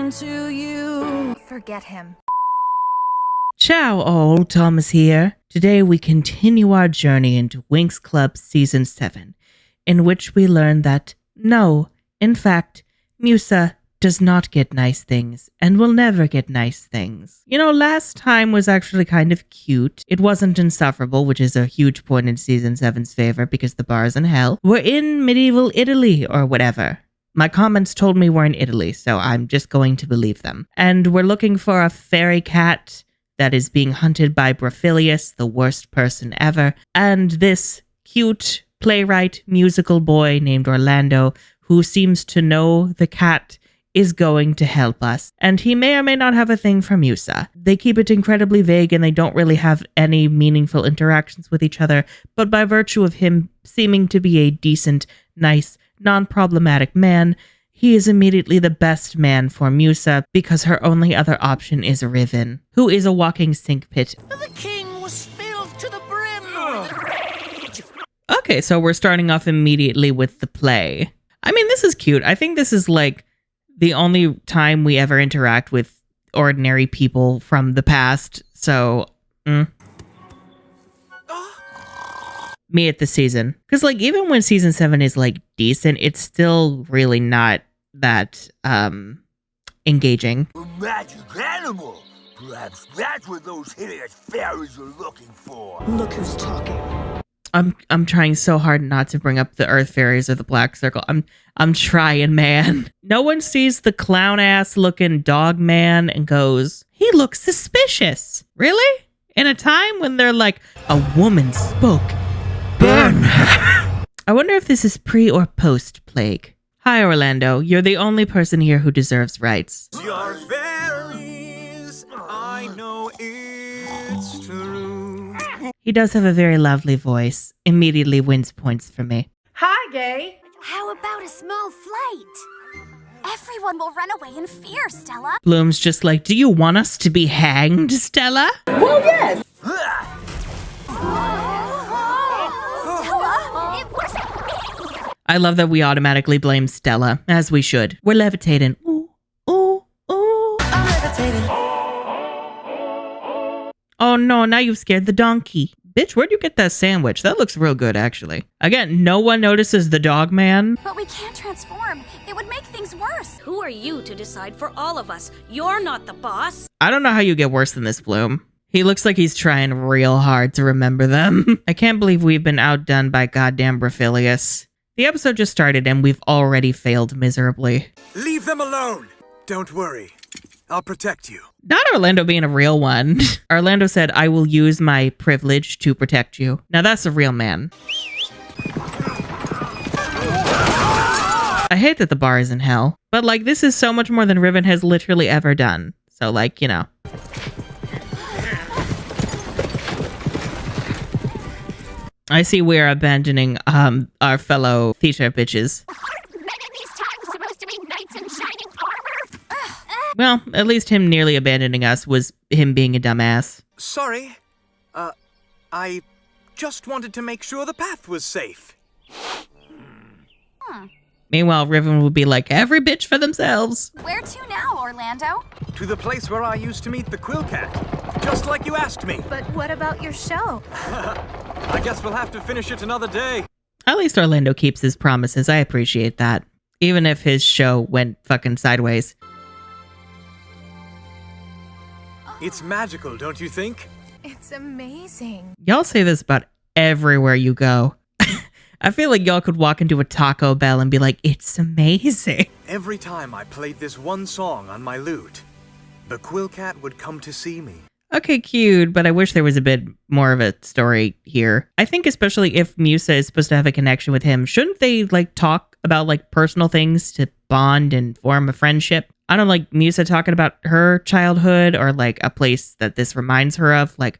listen to you. Forget him. Ciao all, Thomas here. Today we continue our journey into Winx Club Season 7, in which we learn that, no, in fact, Musa does not get nice things and will never get nice things. You know, last time was actually kind of cute. It wasn't insufferable, which is a huge point in Season 7's favor because the bar's in hell. We're in medieval Italy or whatever. My comments told me we're in Italy, so I'm just going to believe them. And we're looking for a fairy cat that is being hunted by Brophilius, the worst person ever, and this cute playwright musical boy named Orlando, who seems to know the cat, is going to help us. And he may or may not have a thing for Musa. They keep it incredibly vague and they don't really have any meaningful interactions with each other, but by virtue of him seeming to be a decent, nice, non-problematic man, he is immediately the best man for Musa because her only other option is Riven, who is a walking sink pit. The king was filled to the brim with rage. Okay, so we're starting off immediately with the play. I mean, this is cute. I think this is like the only time we ever interact with ordinary people from the past, so me at the season. Because like even when Season 7 is like decent, it's still really not that engaging. A magic animal. Perhaps that's what those hideous fairies are looking for. Look who's talking. I'm trying so hard not to bring up the Earth Fairies or the Black Circle. I'm trying, man. No one sees the clown ass looking dog man and goes, he looks suspicious. Really? In a time when they're like, a woman spoke. Burn her. I wonder if this is pre or post plague. Hi, Orlando. You're the only person here who deserves rights. Your fairies, I know it's true. He does have a very lovely voice. Immediately wins points for me. Hi, gay. How about a small flight? Everyone will run away in fear, Stella. Bloom's just like, do you want us to be hanged, Stella? Well, yes. Stella, it wasn't me. I love that we automatically blame Stella, as we should. We're levitating. Ooh, ooh, ooh. I'm levitating. Oh no, now you've scared the donkey. Bitch, where'd you get that sandwich? That looks real good, actually. Again, no one notices the dog man. But we can't transform. It would make things worse. Who are you to decide for all of us? You're not the boss. I don't know how you get worse than this, Bloom. He looks like he's trying real hard to remember them. I can't believe we've been outdone by goddamn Brophilius. The episode just started and we've already failed miserably. Leave them alone. Don't worry. I'll protect you. Not Orlando being a real one. Orlando said, I will use my privilege to protect you. Now that's a real man. I hate that the bar is in hell, but like this is so much more than Riven has literally ever done. So like, you know. I see we're abandoning our fellow theater bitches. Well, at least him nearly abandoning us was him being a dumbass. Sorry. I just wanted to make sure the path was safe. Meanwhile, Riven would be like, every bitch for themselves. Where to now, Orlando? To the place where I used to meet the Quill Cat. Just like you asked me. But what about your show? I guess we'll have to finish it another day. At least Orlando keeps his promises. I appreciate that. Even if his show went fucking sideways. It's magical, don't you think? It's amazing. Y'all say this about everywhere you go. I feel like y'all could walk into a Taco Bell and be like, it's amazing. Every time I played this one song on my lute, the Quill Cat would come to see me. Okay, cute, but I wish there was a bit more of a story here. I think especially if Musa is supposed to have a connection with him, shouldn't they like talk about like personal things to bond and form a friendship? I don't like Musa talking about her childhood or like a place that this reminds her of. Like,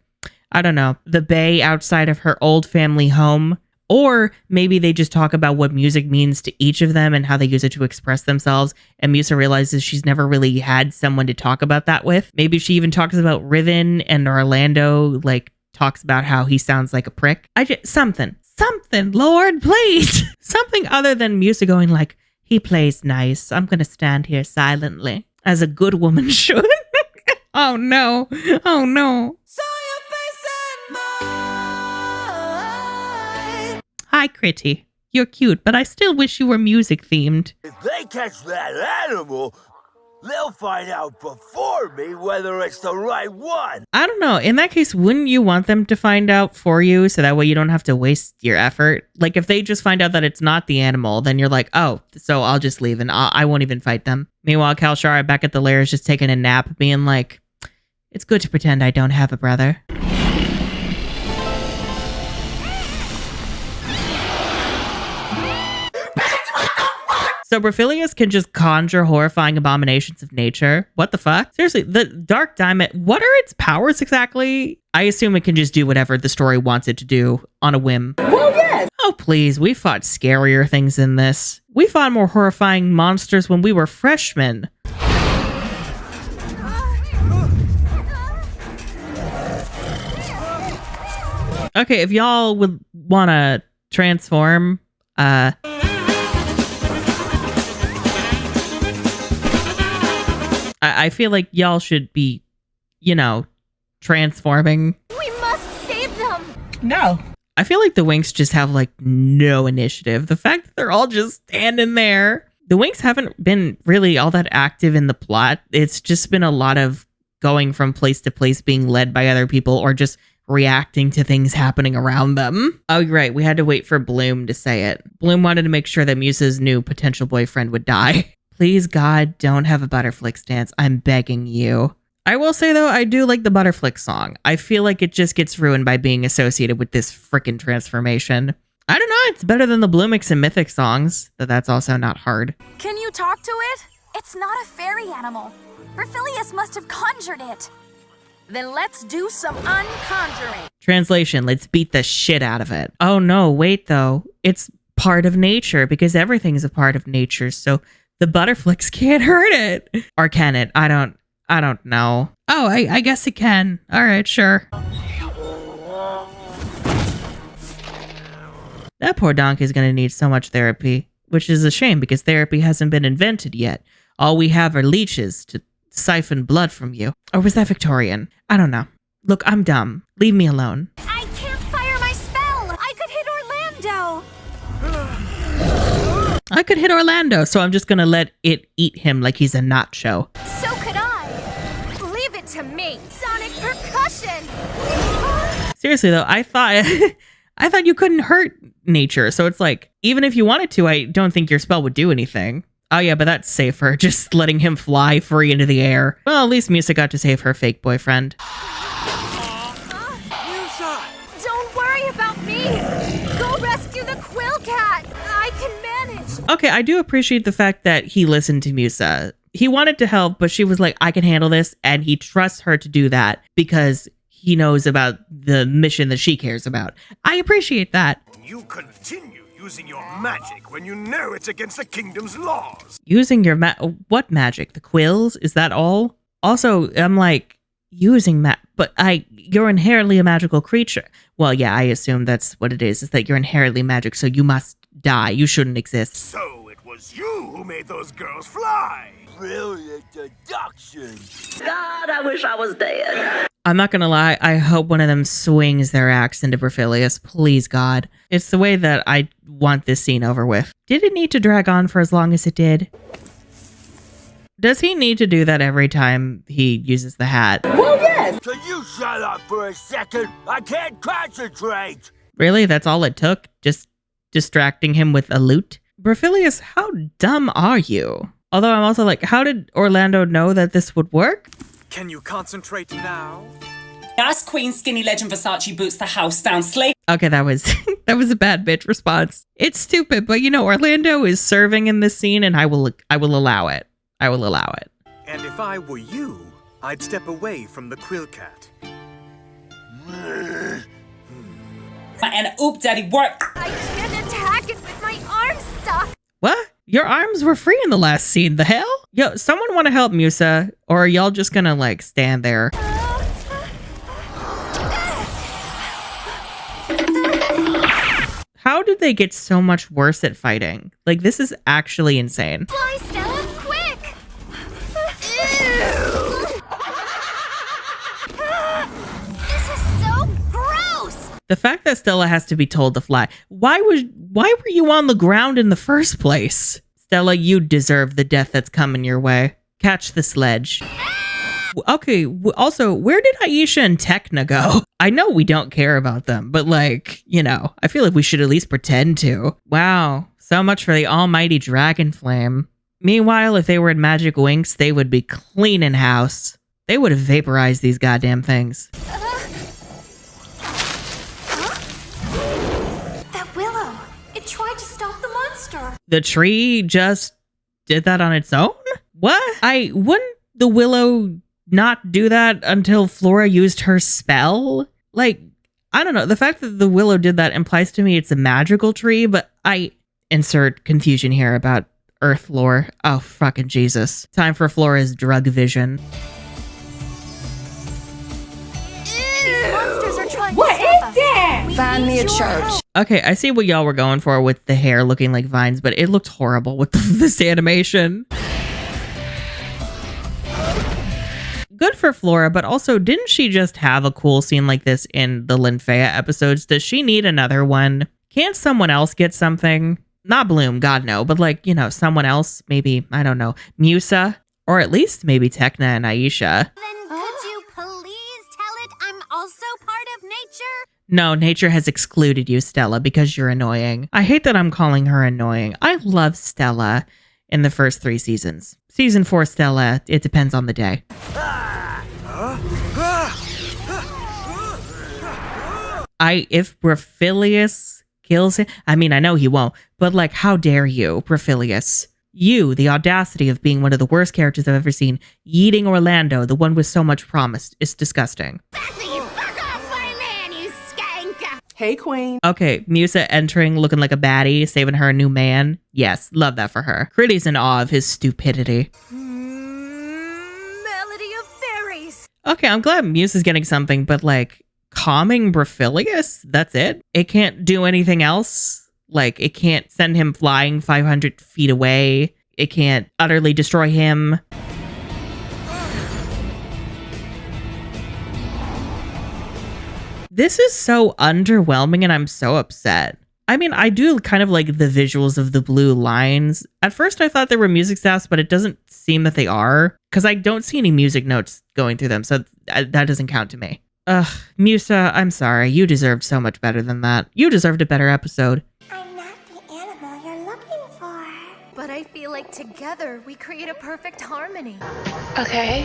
I don't know, the bay outside of her old family home. Or maybe they just talk about what music means to each of them and how they use it to express themselves. And Musa realizes she's never really had someone to talk about that with. Maybe she even talks about Riven and Orlando, like talks about how he sounds like a prick. Something, Lord, please. Something other than Musa going like, he plays nice. I'm going to stand here silently. as a good woman should. Oh no. Oh no. Hi, Critty. You're cute, but I still wish you were music themed. If they catch that animal, they'll find out before me whether it's the right one. I don't know. In that case, wouldn't you want them to find out for you so that way you don't have to waste your effort? Like if they just find out that it's not the animal, then you're like, oh, so I'll just leave and I won't even fight them. Meanwhile, Kalshara back at the lair is just taking a nap, being like, it's good to pretend I don't have a brother. So Berphilius can just conjure horrifying abominations of nature. What the fuck? Seriously, the Dark Diamond, what are its powers exactly? I assume it can just do whatever the story wants it to do on a whim. Well, yes. Oh, please. We fought scarier things than this. We fought more horrifying monsters when we were freshmen. Okay, if y'all would want to transform, I feel like y'all should be, transforming. We must save them! No. I feel like the Winx just have like no initiative. The fact that they're all just standing there. The Winx haven't been really all that active in the plot. It's just been a lot of going from place to place, being led by other people, or just reacting to things happening around them. Oh, right. We had to wait for Bloom to say it. Bloom wanted to make sure that Musa's new potential boyfriend would die. Please, God, don't have a Butterflix dance. I'm begging you. I will say, though, I do like the Butterflix song. I feel like it just gets ruined by being associated with this frickin' transformation. I don't know. It's better than the Bloomix and Mythic songs, but that's also not hard. Can you talk to it? It's not a fairy animal. Berphilius must have conjured it. Then let's do some unconjuring. Translation, let's beat the shit out of it. Oh, no, wait, though. It's part of nature because everything's a part of nature, so the Butterflix can't hurt it. Or can it? I don't know. Oh, I guess it can. All right, sure. That poor donkey's gonna need so much therapy, which is a shame because therapy hasn't been invented yet. All we have are leeches to siphon blood from you. Or was that Victorian? I don't know. Look, I'm dumb. Leave me alone. I can't fire my spell! I could hit Orlando! I could hit Orlando, so I'm just gonna let it eat him like he's a nacho. So could I! Leave it to me. Sonic percussion! Seriously though, I thought you couldn't hurt nature, so it's like, even if you wanted to, I don't think your spell would do anything. Oh yeah, but that's safer, just letting him fly free into the air. Well, at least Musa got to save her fake boyfriend. Musa! Don't worry about me. Go rescue the Quill Cat. I can manage. Okay, I do appreciate the fact that he listened to Musa. He wanted to help, but she was like, I can handle this, and he trusts her to do that because he knows about the mission that she cares about. I appreciate that. You continue using your magic when you know it's against the kingdom's laws. Using your what magic? The quills? Is that all? Also, I'm like, using but you're inherently a magical creature. Well, yeah, I assume that's what it is that you're inherently magic, so you must die. You shouldn't exist. So it was you who made those girls fly. Brilliant deduction. God, I wish I was dead. I'm not gonna lie, I hope one of them swings their axe into Berphilius. Please, God. It's the way that I want this scene over with. Did it need to drag on for as long as it did? Does he need to do that every time he uses the hat? Well, yes. Can you shut up for a second? I can't concentrate. Really? That's all it took? Just distracting him with a lute? Berphilius, how dumb are you? Although I'm also like, how did Orlando know that this would work? Can you concentrate now? That's Queen Skinny Legend Versace boots the house down, slay. Okay, that was a bad bitch response. It's stupid, but Orlando is serving in this scene, and I will allow it. I will allow it. And if I were you, I'd step away from the Quill Cat. And oop, daddy, work. I can't attack it with my arm stuck. What? Your arms were free in the last scene. The hell? Yo, someone want to help Musa, or are y'all just gonna like stand there? How did they get so much worse at fighting? Like, this is actually insane. Fly, Stella, quick! The fact that Stella has to be told to fly. Why were you on the ground in the first place? Stella, you deserve the death that's coming your way. Catch the sledge. Okay, also, where did Aisha and Tekna go? I know we don't care about them, but like, you know, I feel like we should at least pretend to. Wow, so much for the almighty dragon flame. Meanwhile, if they were in Magic Winx, they would be cleaning house. They would have vaporized these goddamn things. That willow, it tried to stop the monster. The tree just did that on its own? What? Wouldn't the willow not do that until Flora used her spell? Like, I don't know. The fact that the willow did that implies to me it's a magical tree, but I insert confusion here about Earth lore. Oh, fucking Jesus. Time for Flora's drug vision. These monsters are trying What to stop is that? us. Find me a church. Help. Okay, I see what y'all were going for with the hair looking like vines, but it looked horrible with this animation. Good for Flora, but also, didn't she just have a cool scene like this in the Linfea episodes? Does she need another one? Can't someone else get something? Not Bloom, God no, but like, you know, someone else, maybe, I don't know, Musa, or at least maybe Tekna and Aisha. Then could you please tell it I'm also part of nature? No, nature has excluded you, Stella, because you're annoying. I hate that I'm calling her annoying. I love Stella in the first 3 seasons. Season 4 Stella, it depends on the day. If Brofilius kills him, I mean, I know he won't, but like, how dare you, Brofilius? You, the audacity of being one of the worst characters I've ever seen, yeeting Orlando, the one with so much promise, is disgusting. Hey, Queen. Okay, Musa entering, looking like a baddie, saving her a new man. Yes, love that for her. Critty's in awe of his stupidity. Melody of fairies. Okay, I'm glad Musa's getting something, but like, calming Brofilius? That's it? It can't do anything else? Like, it can't send him flying 500 feet away? It can't utterly destroy him? This is so underwhelming and I'm so upset. I mean, I do kind of like the visuals of the blue lines. At first I thought they were music staffs, but it doesn't seem that they are, because I don't see any music notes going through them, so that doesn't count to me. Ugh, Musa, I'm sorry. You deserved so much better than that. You deserved a better episode. I'm not the animal you're looking for. But I feel like together we create a perfect harmony. Okay.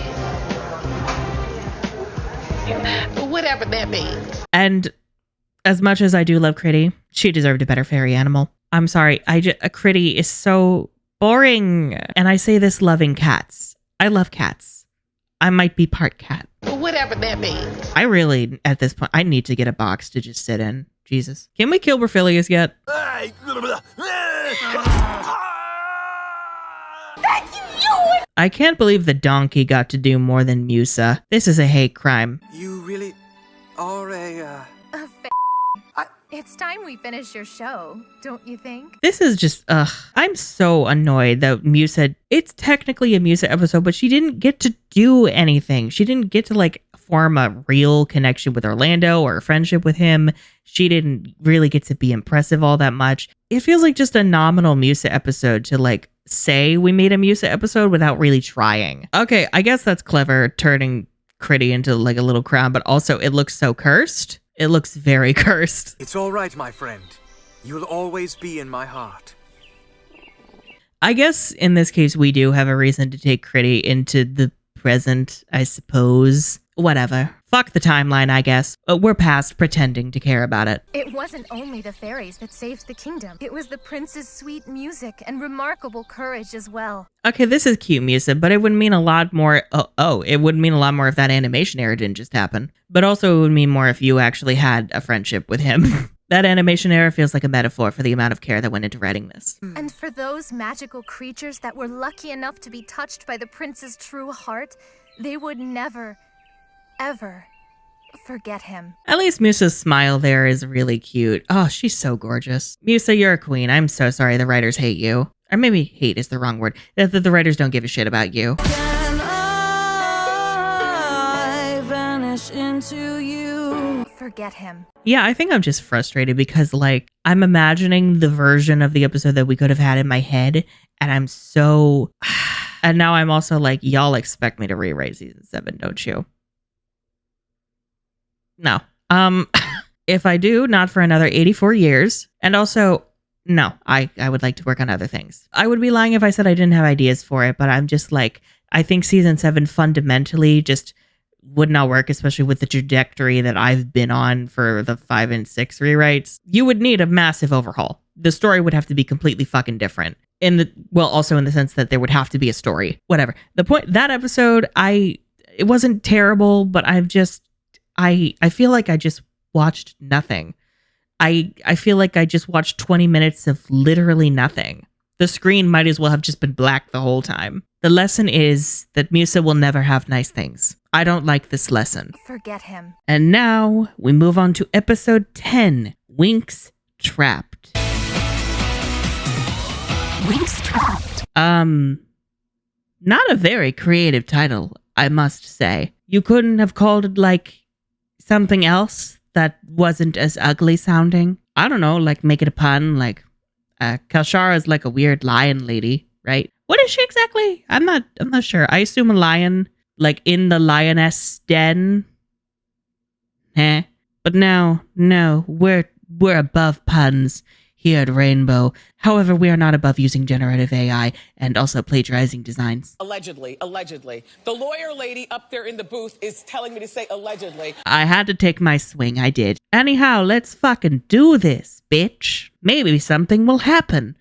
Whatever that means. And as much as I do love Critty, she deserved a better fairy animal. I'm sorry, Critty is so boring. And I say this loving cats. I love cats. I might be part cat. Whatever that means. I really, at this point, I need to get a box to just sit in. Jesus. Can we kill Brofilius yet? I can't believe the donkey got to do more than Musa. This is a hate crime. You really are It's time we finish your show, don't you think? This is just, I'm so annoyed that Musa, it's technically a Musa episode, but she didn't get to do anything. She didn't get to like form a real connection with Orlando or a friendship with him. She didn't really get to be impressive all that much. It feels like just a nominal Musa episode to like say we made a Musa episode without really trying. Okay, I guess that's clever, turning Critty into like a little crown, but also it looks so cursed. It looks very cursed. It's all right, my friend. You'll always be in my heart. I guess in this case, we do have a reason to take Critty into the present, I suppose. Whatever. Fuck the timeline, I guess. We're past pretending to care about it. It wasn't only the fairies that saved the kingdom. It was the prince's sweet music and remarkable courage as well. Okay, this is cute music, but it would mean a lot more. It would mean a lot more if that animation error didn't just happen. But also it would mean more if you actually had a friendship with him. That animation error feels like a metaphor for the amount of care that went into writing this. And for those magical creatures that were lucky enough to be touched by the prince's true heart, they would never, ever forget him. At least Musa's smile there is really cute. Oh, she's so gorgeous. Musa, you're a queen. I'm so sorry the writers hate you. Or maybe hate is the wrong word. That the writers don't give a shit about you. Can I vanish into you? Forget him. Yeah, I think I'm just frustrated because, like, I'm imagining the version of the episode that we could have had in my head, and I'm so... And now I'm also like, y'all expect me to rewrite season 7, don't you? No. If I do, not for another 84 years. And also, no, I would like to work on other things. I would be lying if I said I didn't have ideas for it, but I'm just like, I think season 7 fundamentally just would not work, especially with the trajectory that I've been on for the 5 and 6 rewrites. You would need a massive overhaul. The story would have to be completely fucking different. Also in the sense that there would have to be a story. Whatever. The point, that episode, it wasn't terrible, but I feel like I just watched nothing. I feel like I just watched 20 minutes of literally nothing. The screen might as well have just been black the whole time. The lesson is that Musa will never have nice things. I don't like this lesson. Forget him. And now we move on to episode 10, Winx Trapped. Winx Trapped. Not a very creative title, I must say. You couldn't have called it like something else that wasn't as ugly sounding? I don't know, like make it a pun, like Kalshara is like a weird lion lady, right? What is she exactly? I'm not sure. I assume a lion, like in the lioness den. But no, we're above puns here at Rainbow. However, we are not above using generative AI and also plagiarizing designs. Allegedly. The lawyer lady up there in the booth is telling me to say allegedly. I had to take my swing, I did. Anyhow, let's fucking do this, bitch. Maybe something will happen.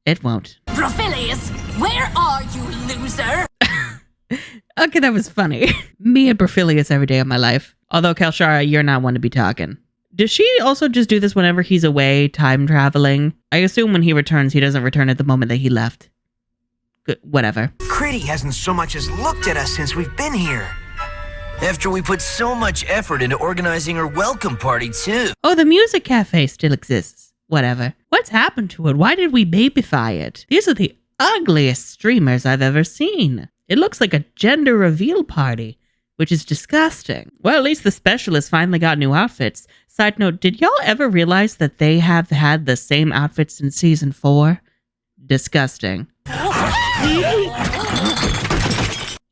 It won't. Brophilius, where are you, loser? Okay, that was funny. Me and Brophilius every day of my life. Although, Kalshara, you're not one to be talking. Does she also just do this whenever he's away time traveling? I assume when he returns, he doesn't return at the moment that he left. Good, whatever. Critty hasn't so much as looked at us since we've been here. After we put so much effort into organizing her welcome party, too. Oh, the music cafe still exists. Whatever. What's happened to it? Why did we babyfy it? These are the ugliest streamers I've ever seen. It looks like a gender reveal party, which is disgusting. Well, at least the specialists finally got new outfits. Side note, did y'all ever realize that they have had the same outfits in season 4? Disgusting.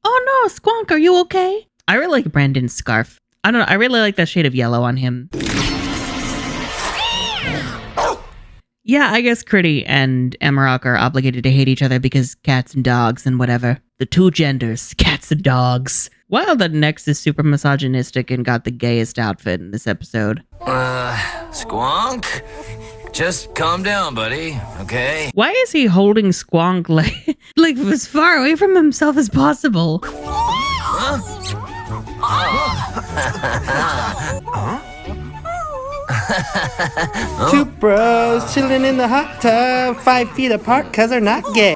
Oh no, Squonk, are you okay? I really like Brandon's scarf. I don't know, I really like that shade of yellow on him. Yeah, I guess Critty and Emerald are obligated to hate each other because cats and dogs and whatever. The two genders, cats and dogs. While the next is super misogynistic and got the gayest outfit in this episode. Squonk? Just calm down, buddy, okay? Why is he holding Squonk like as far away from himself as possible? Huh? Two bros chilling in the hot tub, 5 feet apart cause they're not gay.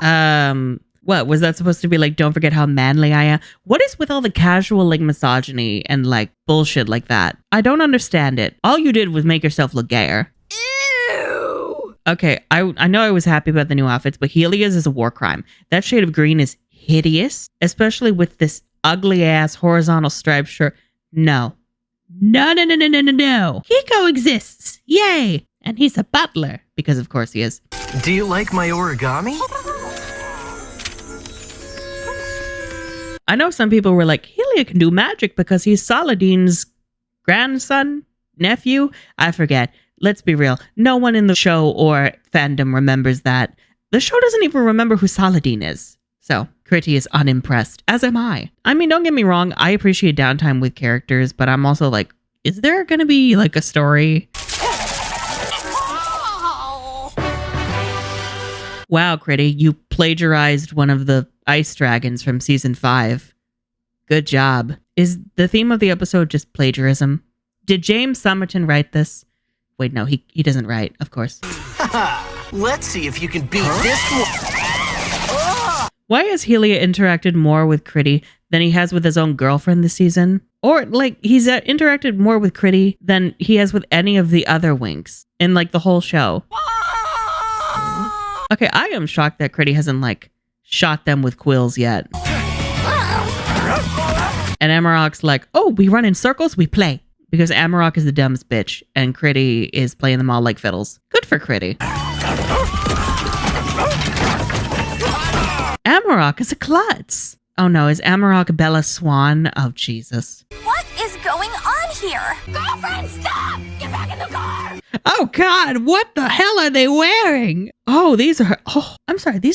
What, was that supposed to be like, don't forget how manly I am? What is with all the casual, like, misogyny and, like, bullshit like that? I don't understand it. All you did was make yourself look gayer. Ew! Okay, I know I was happy about the new outfits, but Helia's is a war crime. That shade of green is hideous, especially with this ugly-ass horizontal striped shirt. No. No. He coexists. Yay! And he's a butler, because of course he is. Do you like my origami? I know some people were like, Helia can do magic because he's Saladin's grandson, nephew. I forget. Let's be real. No one in the show or fandom remembers that. The show doesn't even remember who Saladin is. So, Critty is unimpressed, as am I. I mean, don't get me wrong. I appreciate downtime with characters, but I'm also like, is there going to be like a story? Wow, Critty, you plagiarized one of the ice dragons from season 5. Good job. Is the theme of the episode just plagiarism? Did James Somerton write this? Wait, no, he doesn't write, of course. Let's see if you can beat this one. Why has Helia interacted more with Critty than he has with his own girlfriend this season? Or, like, he's interacted more with Critty than he has with any of the other Winx in, like, the whole show. Okay, I am shocked that Critty hasn't, like, shot them with quills yet. And Amarok's like, oh, we run in circles, we play. because Amarok is the dumbest bitch and Critty is playing them all like fiddles. Good for Critty. Amarok is a klutz. Oh no, is Amarok Bella Swan? Oh Jesus. What is going on here? Girlfriend, stop! Get back in the car! Oh God, what the hell are they wearing? Oh, these are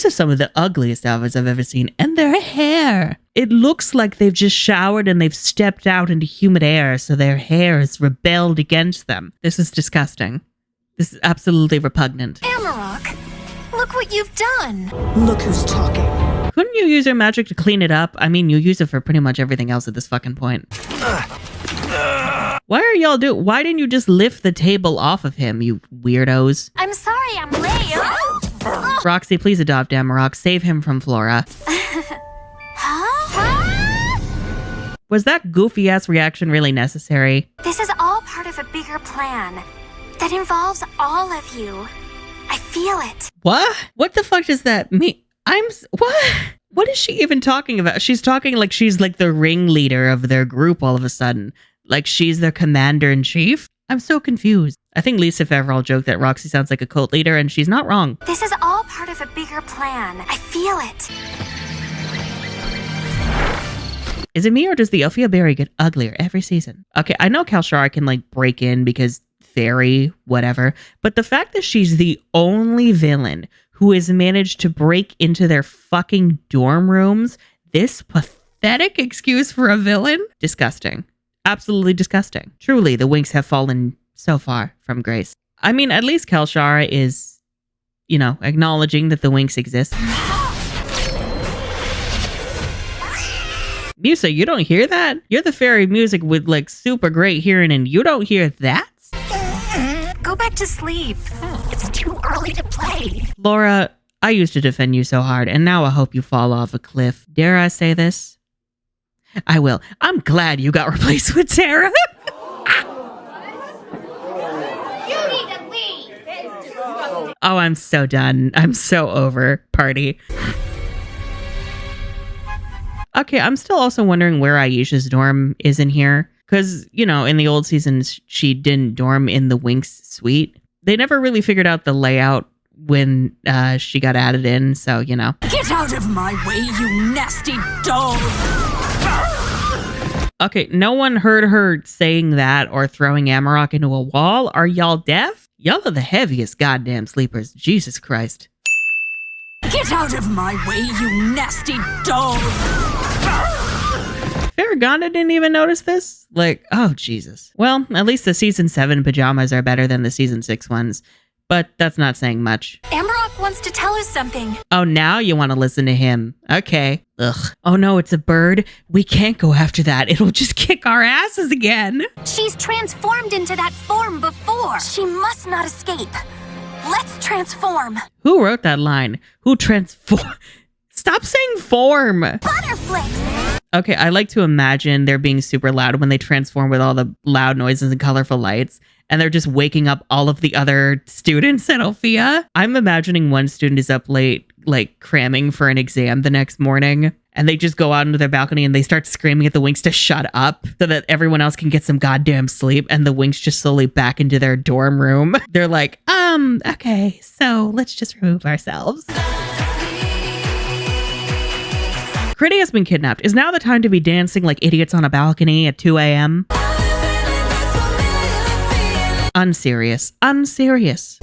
some of the ugliest outfits I've ever seen. And their hair. It looks like they've just showered and they've stepped out into humid air, so their hair has rebelled against them. This is disgusting. This is absolutely repugnant. Amarok, look what you've done. Look who's talking. Couldn't you use your magic to clean it up? I mean, you use it for pretty much everything else at this fucking point. Why didn't you just lift the table off of him, you weirdos? I'm sorry I'm late. Roxy, please adopt Amarok. Save him from Flora. Was that goofy-ass reaction really necessary? This is all part of a bigger plan that involves all of you. I feel it. What? What the fuck does that mean? What? What is she even talking about? She's talking like she's like the ringleader of their group all of a sudden. Like she's their commander-in-chief? I'm so confused. I think Lisa Feverall joked that Roxy sounds like a cult leader, and she's not wrong. This is all part of a bigger plan. I feel it. Is it me or does the Ophia Berry get uglier every season? Okay, I know Kalshara can like break in because fairy, whatever. But the fact that she's the only villain who has managed to break into their fucking dorm rooms, this pathetic excuse for a villain? Disgusting. Absolutely disgusting. Truly, the Winx have fallen so far from grace. I mean, at least Kalshara is, acknowledging that the Winx exist. Musa, you don't hear that? You're the fairy music with like super great hearing and you don't hear that? Go back to sleep. It's too early to play. Laura, I used to defend you so hard and now I hope you fall off a cliff. Dare I say this? I will. I'm glad you got replaced with Tara. You need to leave. Oh, I'm so done. I'm so over party. Okay, I'm still also wondering where Aisha's dorm is in here. Because, in the old seasons, she didn't dorm in the Winx suite. They never really figured out the layout when she got added in, so, Get out of my way, you nasty dog! Okay, no one heard her saying that or throwing Amarok into a wall. Are y'all deaf? Y'all are the heaviest goddamn sleepers. Jesus Christ. Get out of my way, you nasty dog! Farragonda didn't even notice this? Like, oh, Jesus. Well, at least the season 7 pajamas are better than the season 6 ones. But that's not saying much. Amarok wants to tell us something. Oh, now you want to listen to him. Okay. Ugh. Oh no, it's a bird. We can't go after that. It'll just kick our asses again. She's transformed into that form before. She must not escape. Let's transform. Who wrote that line? Who transform? Stop saying form. Butterflips. Okay, I like to imagine they're being super loud when they transform with all the loud noises and colorful lights. And they're just waking up all of the other students at Ophia. I'm imagining one student is up late, like cramming for an exam the next morning. And they just go out into their balcony and they start screaming at the Winx to shut up so that everyone else can get some goddamn sleep. And the Winx just slowly back into their dorm room. They're like, okay, so let's just remove ourselves. Critty has been kidnapped. Is now the time to be dancing like idiots on a balcony at 2 a.m.? Unserious. Kalshara,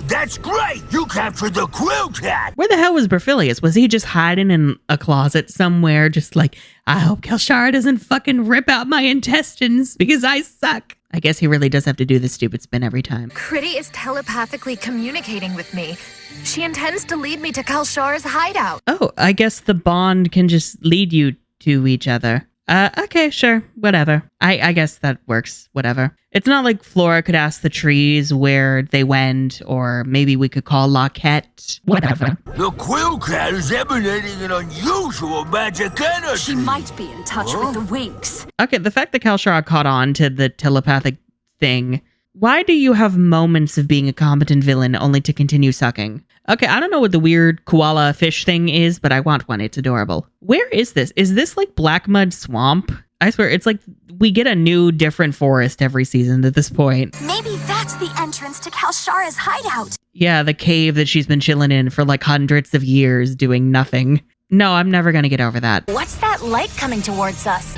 that's great! You captured the Quill Cat! Where the hell was Berphilius? Was he just hiding in a closet somewhere? Just like, I hope Kalshara doesn't fucking rip out my intestines because I suck. I guess he really does have to do this stupid spin every time. Critty is telepathically communicating with me. She intends to lead me to Kalshara's hideout. Oh, I guess the bond can just lead you to each other. Okay, sure, whatever. I guess that works, whatever. It's not like Flora could ask the trees where they went, or maybe we could call Lockette, whatever. The Quill Cat is emanating an unusual magic energy. She might be in touch with the Winx. Okay, the fact that Kalshara caught on to the telepathic thing, why do you have moments of being a competent villain only to continue sucking? Okay, I don't know what the weird koala fish thing is, but I want one. It's adorable. Where is this? Is this like Black Mud Swamp? I swear, it's like we get a new, different forest every season at this point. Maybe that's the entrance to Kalshara's hideout. Yeah, the cave that she's been chilling in for like hundreds of years doing nothing. No, I'm never gonna get over that. What's that light coming towards us?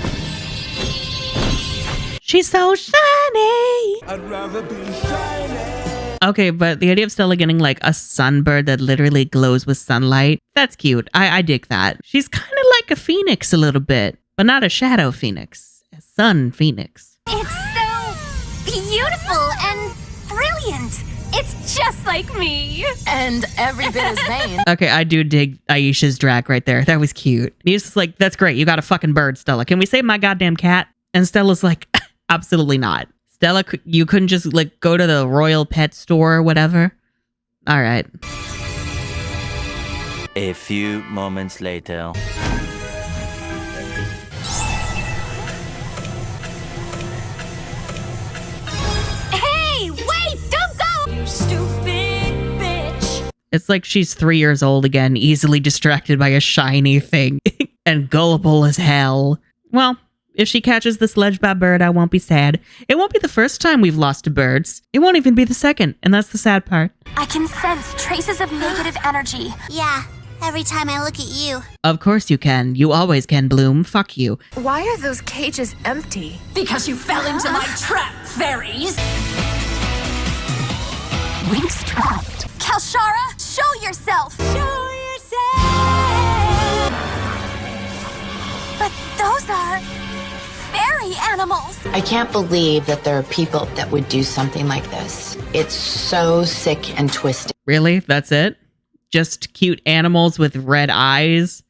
She's so shiny! I'd rather be shiny. Okay, but the idea of Stella getting like a sunbird that literally glows with sunlight, that's cute. I dig that. She's kind of like a phoenix a little bit, but not a shadow phoenix, a sun phoenix. It's so beautiful and brilliant. It's just like me. And every bit as vain. Okay, I do dig Aisha's drag right there. That was cute. He's just like, that's great. You got a fucking bird, Stella. Can we save my goddamn cat? And Stella's like, absolutely not. Stella, you couldn't just like go to the royal pet store or whatever? All right. A few moments later. Hey, wait, don't go! You stupid bitch. It's like she's 3 years old again, easily distracted by a shiny thing and gullible as hell. Well, if she catches the sledge-bob bird, I won't be sad. It won't be the first time we've lost to birds. It won't even be the second, and that's the sad part. I can sense traces of negative energy. Yeah, every time I look at you. Of course you can. You always can, Bloom. Fuck you. Why are those cages empty? Because you fell into my trap, fairies. Winx trapped. Kalshara, show yourself! Show yourself! But those are fairy animals. I can't believe that there are people that would do something like this. It's so sick and twisted. Really? That's it? Just cute animals with red eyes?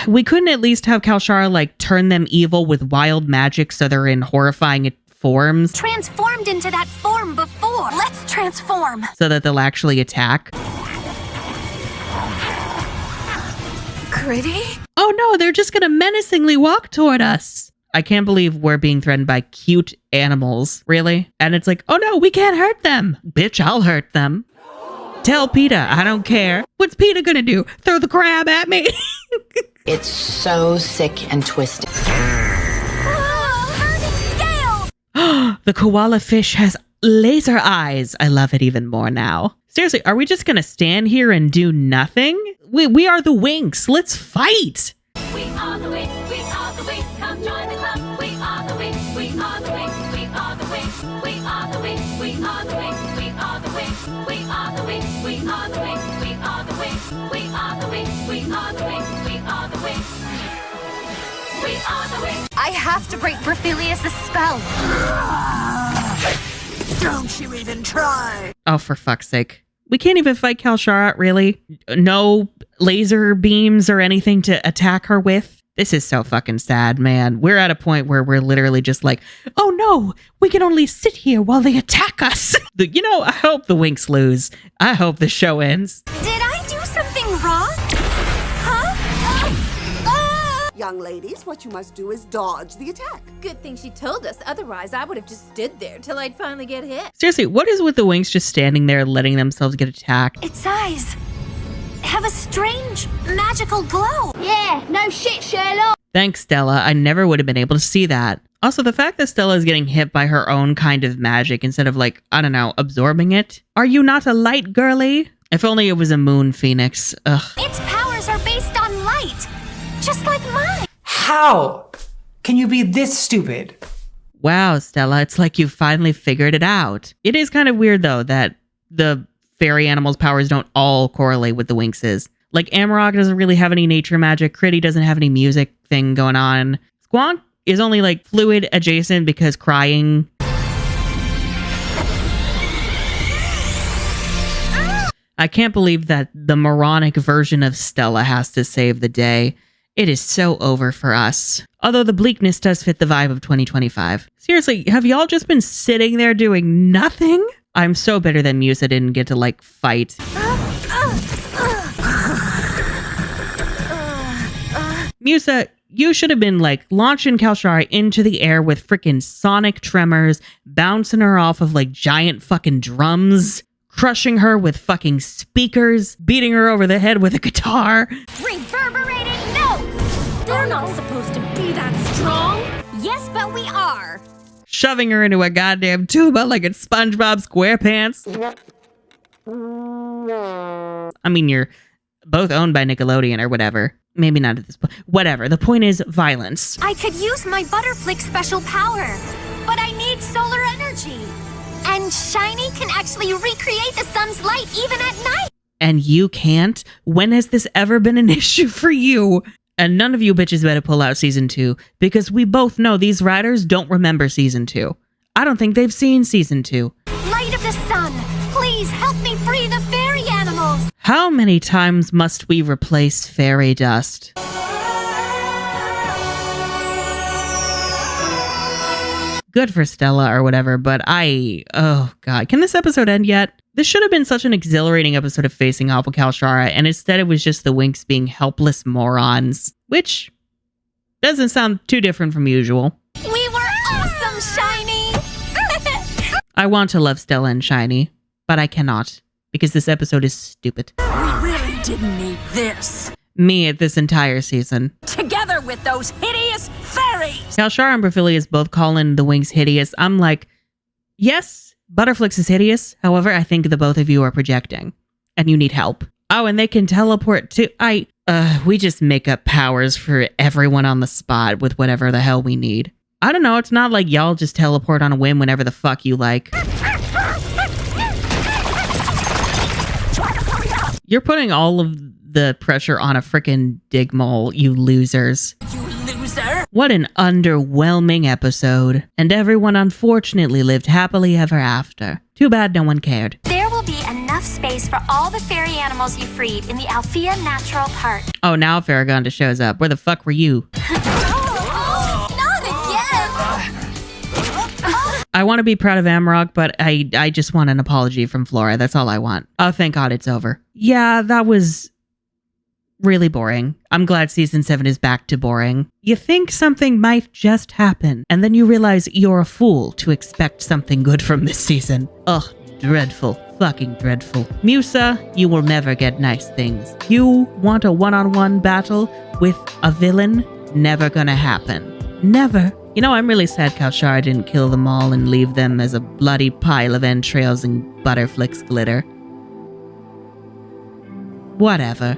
We couldn't at least have Kalshara like turn them evil with wild magic so they're in horrifying forms? Transformed into that form before. Let's transform. So that they'll actually attack? Gritty? Oh no, they're just gonna menacingly walk toward us. I can't believe we're being threatened by cute animals. Really? And it's like, oh no, we can't hurt them. Bitch, I'll hurt them. Tell PETA, I don't care. What's PETA gonna do? Throw the crab at me? It's so sick and twisted. The koala fish has laser eyes. I love it even more now. Seriously, are we just gonna stand here and do nothing? We are the Winx. Let's fight. We are the Winx. We are the Winx. Come join the club. We are the Winx. We are the Winx. We are the Winx. We are the Winx. We are the Winx. We are the Winx. We are the Winx. We are the Winx. We are the Winx. We are the Winx. We are the Winx. We are the Winx. We are the Winx. I have to break Berthelius' spell. Don't you even try. Oh, for fuck's sake. We can't even fight Kalshara, really? No laser beams or anything to attack her with? This is so fucking sad, man. We're at a point where we're literally just like, oh no, we can only sit here while they attack us. I hope the Winx lose. I hope the show ends. Did I do something wrong? Young ladies, what you must do is dodge the attack. Good thing she told us, otherwise I would have just stood there till I'd finally get hit. Seriously, what is with the Winx just standing there letting themselves get attacked? Its eyes have a strange magical glow. Yeah, no shit, Sherlock. Thanks, Stella. I never would have been able to see that. Also, the fact that Stella is getting hit by her own kind of magic instead of like, I don't know, absorbing it. Are you not a light girly? If only it was a moon phoenix. Ugh. Its powers are based on light. Just like mine. How can you be this stupid? Wow, Stella, it's like you finally figured it out. It is kind of weird, though, that the fairy animals' powers don't all correlate with the Winx's. Like, Amarok doesn't really have any nature magic. Critty doesn't have any music thing going on. Squonk is only, like, fluid adjacent because crying. I can't believe that the moronic version of Stella has to save the day. It is so over for us. Although the bleakness does fit the vibe of 2025. Seriously, have y'all just been sitting there doing nothing? I'm so bitter that Musa didn't get to, like, fight. Musa, you should have been, like, launching Kalshara into the air with freaking sonic tremors, bouncing her off of, like, giant fucking drums, crushing her with fucking speakers, beating her over the head with a guitar. Reverberating notes! They're not supposed to be that strong! Well, we are. Shoving her into a goddamn tuba like it's SpongeBob SquarePants. I mean, you're both owned by Nickelodeon or whatever. Maybe not at this point. Whatever. The point is violence. I could use my Butterflick special power, but I need solar energy. And Shiny can actually recreate the sun's light even at night. And you can't? When has this ever been an issue for you? And none of you bitches better pull out season 2, because we both know these writers don't remember season 2. I don't think they've seen season 2. Light of the sun, please help me free the fairy animals. How many times must we replace fairy dust? Good for Stella or whatever, but oh god, can this episode end yet? This should have been such an exhilarating episode of facing off with Kalshara, and instead it was just the Winx being helpless morons, which doesn't sound too different from usual. We were awesome, Shiny! I want to love Stella and Shiny, but I cannot, because this episode is stupid. We really didn't need this. Me at this entire season. Together with those hideous fairies! Kalshara and Berphilius both calling the Winx hideous. I'm like, yes, Butterflix is hideous. However, I think the both of you are projecting, and you need help. Oh, and they can teleport too. We just make up powers for everyone on the spot with whatever the hell we need. I don't know, it's not like y'all just teleport on a whim whenever the fuck you like. You're putting all of the pressure on a frickin' Digmole, you losers. You loser! What an underwhelming episode. And everyone unfortunately lived happily ever after. Too bad no one cared. There will be enough space for all the fairy animals you freed in the Althea Natural Park. Oh, now Farragonda shows up. Where the fuck were you? Not again! I want to be proud of Amarok, but I just want an apology from Flora. That's all I want. Oh, thank God it's over. Yeah, that was really boring. I'm glad season 7 is back to boring. You think something might just happen, and then you realize you're a fool to expect something good from this season. Ugh, dreadful. Fucking dreadful. Musa, you will never get nice things. You want a one-on-one battle with a villain? Never gonna happen. Never. You know, I'm really sad Kalshara didn't kill them all and leave them as a bloody pile of entrails and Butterflick's glitter. Whatever.